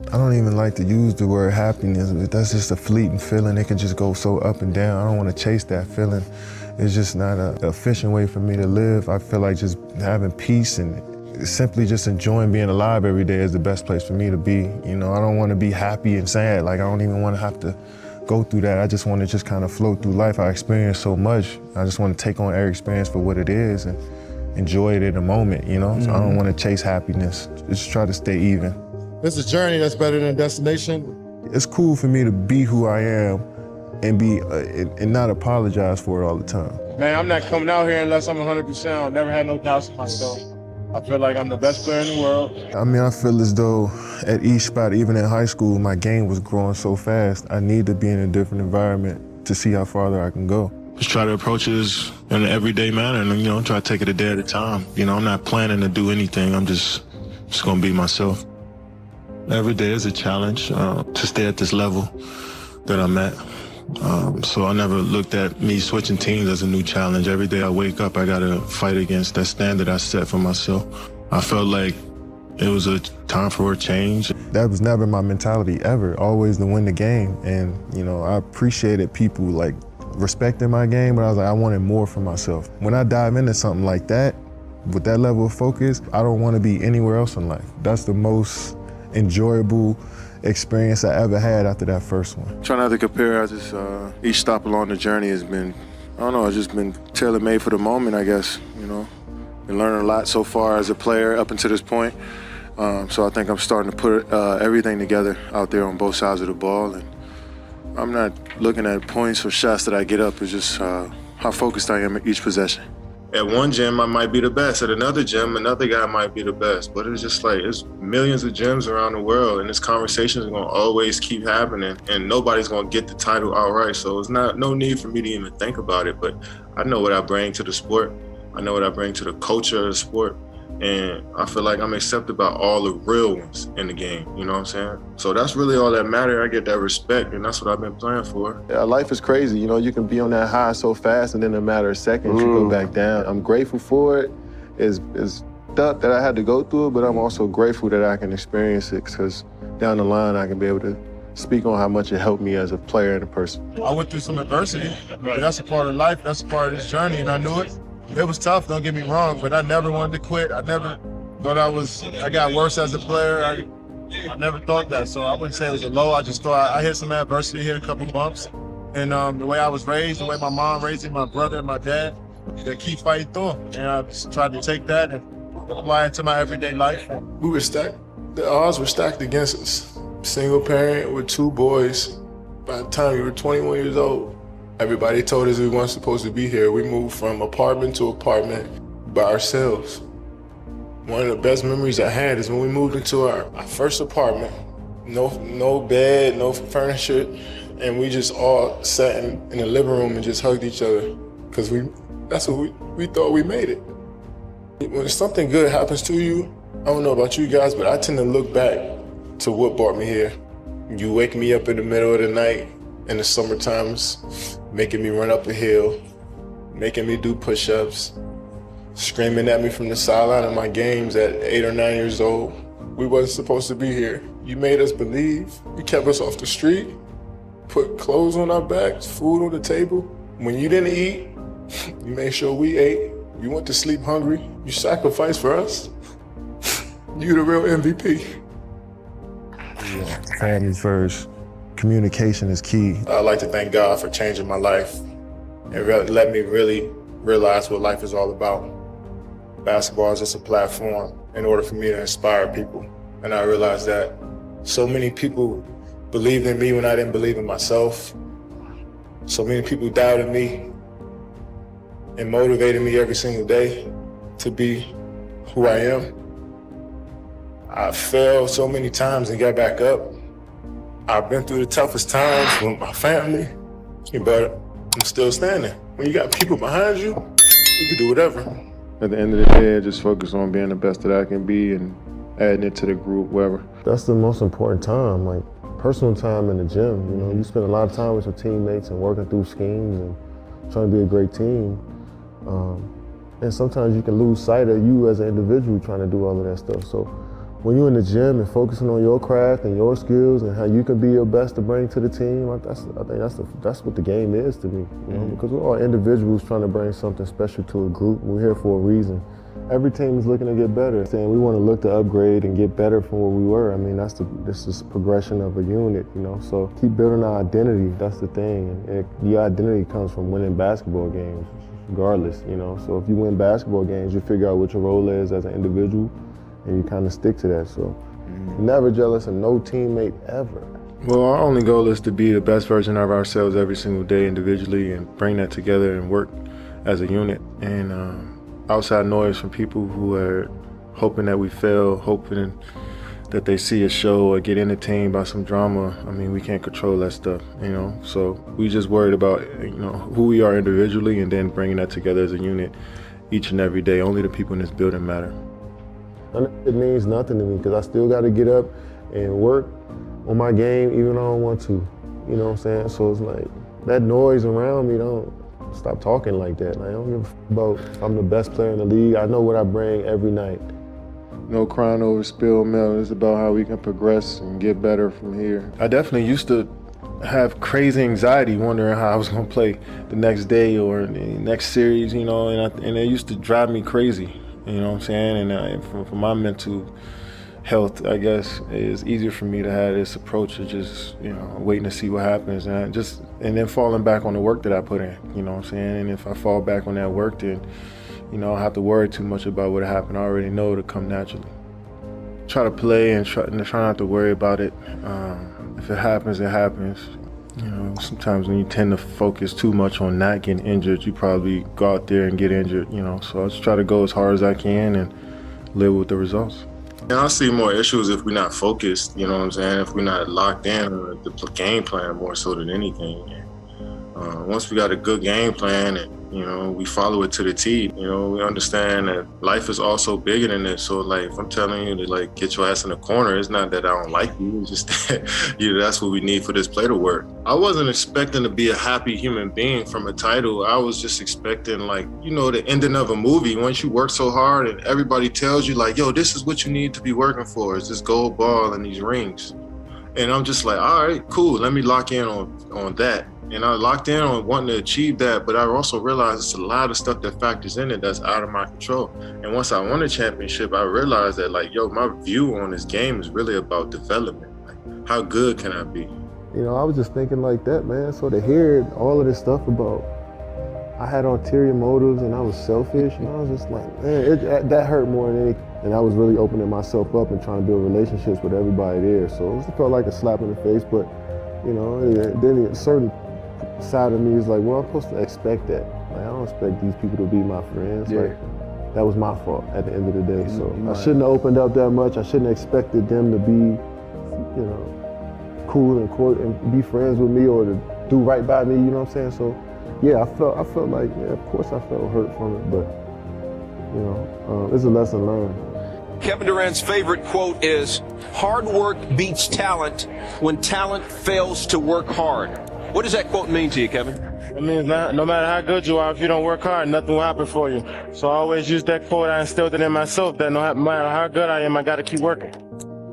I don't even like to use the word happiness. That's just a fleeting feeling. It can just go so up and down. I don't want to chase that feeling. It's just not an efficient way for me to live. I feel like just having peace and simply just enjoying being alive every day is the best place for me to be. You know, I don't want to be happy and sad. Like, I don't even want to have to go through that. I just want to just kind of flow through life. I experience so much. I just want to take on every experience for what it is and enjoy it in the moment, you know? So I don't want to chase happiness. Just try to stay even. It's a journey that's better than a destination. It's cool for me to be who I am and be and not apologize for it all the time. Man, I'm not coming out here unless I'm 100%. I've never had no doubts in myself. I feel like I'm the best player in the world. I mean, I feel as though at each spot, even in high school, my game was growing so fast. I need to be in a different environment to see how farther I can go. Just try to approach this in an everyday manner and, you know, try to take it a day at a time. You know, I'm not planning to do anything. I'm just gonna be myself. Every day is a challenge to stay at this level that I'm at. So I never looked at me switching teams as a new challenge. Every day I wake up, I gotta fight against that standard I set for myself. I felt like it was a time for a change. That was never my mentality ever, always to win the game. And, you know, I appreciated people like respecting my game, but I was like, I wanted more for myself. When I dive into something like that, with that level of focus, I don't want to be anywhere else in life. That's the most enjoyable experience I ever had after that first one. Try not to compare. Each stop along the journey has been, I don't know, it's just been tailor-made for the moment, I guess, you know. Been learning a lot so far as a player up until this point. So I think I'm starting to put everything together out there on both sides of the ball. And I'm not looking at points or shots that I get up. It's just how focused I am at each possession. At one gym, I might be the best. At another gym, another guy might be the best. But it's just like, it's millions of gyms around the world, and this conversation is gonna always keep happening, and nobody's gonna get the title outright. So it's no need for me to even think about it. But I know what I bring to the sport. I know what I bring to the culture of the sport. And I feel like I'm accepted by all the real ones in the game, you know what I'm saying? So that's really all that matters. I get that respect, and that's what I've been playing for. Yeah, life is crazy, you know, you can be on that high so fast and then in a matter of seconds you go back down. I'm grateful for it. It's tough that I had to go through it, but I'm also grateful that I can experience it, because down the line I can be able to speak on how much it helped me as a player and a person. I went through some adversity, but that's a part of life, that's a part of this journey, and I knew it. It was tough, don't get me wrong, but I never wanted to quit. I never thought I got worse as a player. I never thought that, so I wouldn't say it was a low. I just thought I hit some adversity, hit a couple bumps. And the way I was raised, the way my mom raised me, my brother and my dad, they keep fighting through them. And I just tried to take that and apply it to my everyday life. We were stacked, the odds were stacked against us. Single parent with 2 boys. By the time we were 21 years old, everybody told us we weren't supposed to be here. We moved from apartment to apartment by ourselves. One of the best memories I had is when we moved into our first apartment. No bed, no furniture, and we just all sat in the living room and just hugged each other, because that's what we thought we made it. When something good happens to you, I don't know about you guys, but I tend to look back to what brought me here. You wake me up in the middle of the night in the summer times, making me run up a hill, making me do push-ups, screaming at me from the sideline of my games at 8 or 9 years old. We wasn't supposed to be here. You made us believe. You kept us off the street, put clothes on our backs, food on the table. When you didn't eat, you made sure we ate. You went to sleep hungry. You sacrificed for us. You the real MVP. Yeah, family first. Communication is key. I'd like to thank God for changing my life and let me really realize what life is all about. Basketball is just a platform in order for me to inspire people. And I realized that so many people believed in me when I didn't believe in myself. So many people doubted me and motivated me every single day to be who I am. I failed so many times and got back up. I've been through the toughest times with my family, but I'm still standing. When you got people behind you, you can do whatever. At the end of the day, I just focus on being the best that I can be and adding it to the group, whatever. That's the most important time, like personal time in the gym. You know, you spend a lot of time with your teammates and working through schemes and trying to be a great team. And sometimes you can lose sight of you as an individual trying to do all of that stuff. So when you're in the gym and focusing on your craft and your skills and how you can be your best to bring to the team, I think that's what the game is to me. You know, because we're all individuals trying to bring something special to a group. We're here for a reason. Every team is looking to get better. Saying we want to look to upgrade and get better from where we were. I mean, this is progression of a unit, you know. So keep building our identity. That's the thing. And the identity comes from winning basketball games, regardless, you know. So if you win basketball games, you figure out what your role is as an individual, and you kind of stick to that. So never jealous of no teammate ever. Well, our only goal is to be the best version of ourselves every single day individually and bring that together and work as a unit. And outside noise from people who are hoping that we fail, hoping that they see a show or get entertained by some drama. I mean, we can't control that stuff, you know? So we just worried about, you know, who we are individually and then bringing that together as a unit each and every day. Only the people in this building matter. It means nothing to me because I still got to get up and work on my game even though I don't want to, you know what I'm saying? So it's like, that noise around me, don't stop talking like that. Like, I don't give a f about if I'm the best player in the league. I know what I bring every night. No crying over spilled milk. It's about how we can progress and get better from here. I definitely used to have crazy anxiety wondering how I was going to play the next day or the next series, you know, and it used to drive me crazy, you know what I'm saying? And for my mental health, I guess, it's easier for me to have this approach of just, you know, waiting to see what happens and then falling back on the work that I put in, you know what I'm saying? And if I fall back on that work, then, you know, I don't have to worry too much about what happened. I already know it'll come naturally. Try to play and try not to worry about it. If it happens, it happens. You know, sometimes when you tend to focus too much on not getting injured, you probably go out there and get injured, you know. So I just try to go as hard as I can and live with the results. And I see more issues if we're not focused, you know what I'm saying? If we're not locked in on the game plan more so than anything. Once we got a good game plan and, you know, we follow it to the T, you know, we understand that life is also bigger than this. So, like, if I'm telling you to, like, get your ass in the corner, it's not that I don't like you. It's just that, you know, that's what we need for this play to work. I wasn't expecting to be a happy human being from a title. I was just expecting, like, you know, the ending of a movie. Once you work so hard and everybody tells you, like, yo, this is what you need to be working for. It's this gold ball and these rings. And I'm just like, all right, cool. Let me lock in on that. And I locked in on wanting to achieve that, but I also realized it's a lot of stuff that factors in it that's out of my control. And once I won a championship, I realized that, like, yo, my view on this game is really about development. Like, how good can I be? You know, I was just thinking like that, man. So to hear all of this stuff about I had ulterior motives and I was selfish, and I was just like, man, that hurt more than anything. And I was really opening myself up and trying to build relationships with everybody there. So it felt like a slap in the face, but, you know, then a certain side of me is like, well, I'm supposed to expect that. Like, I don't expect these people to be my friends. Yeah. Like, that was my fault at the end of the day. So I shouldn't have opened up that much. I shouldn't have expected them to be, you know, cool and be friends with me or to do right by me, you know what I'm saying? So yeah, I felt like, yeah, of course I felt hurt from it, but, you know, it's a lesson learned. Kevin Durant's favorite quote is, hard work beats talent when talent fails to work hard. What does that quote mean to you, Kevin? It means no matter how good you are, if you don't work hard, nothing will happen for you. So I always use that quote. I instilled it in myself that no matter how good I am, I got to keep working.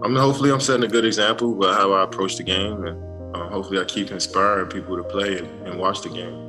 Hopefully I'm setting a good example about how I approach the game, and hopefully I keep inspiring people to play and watch the game.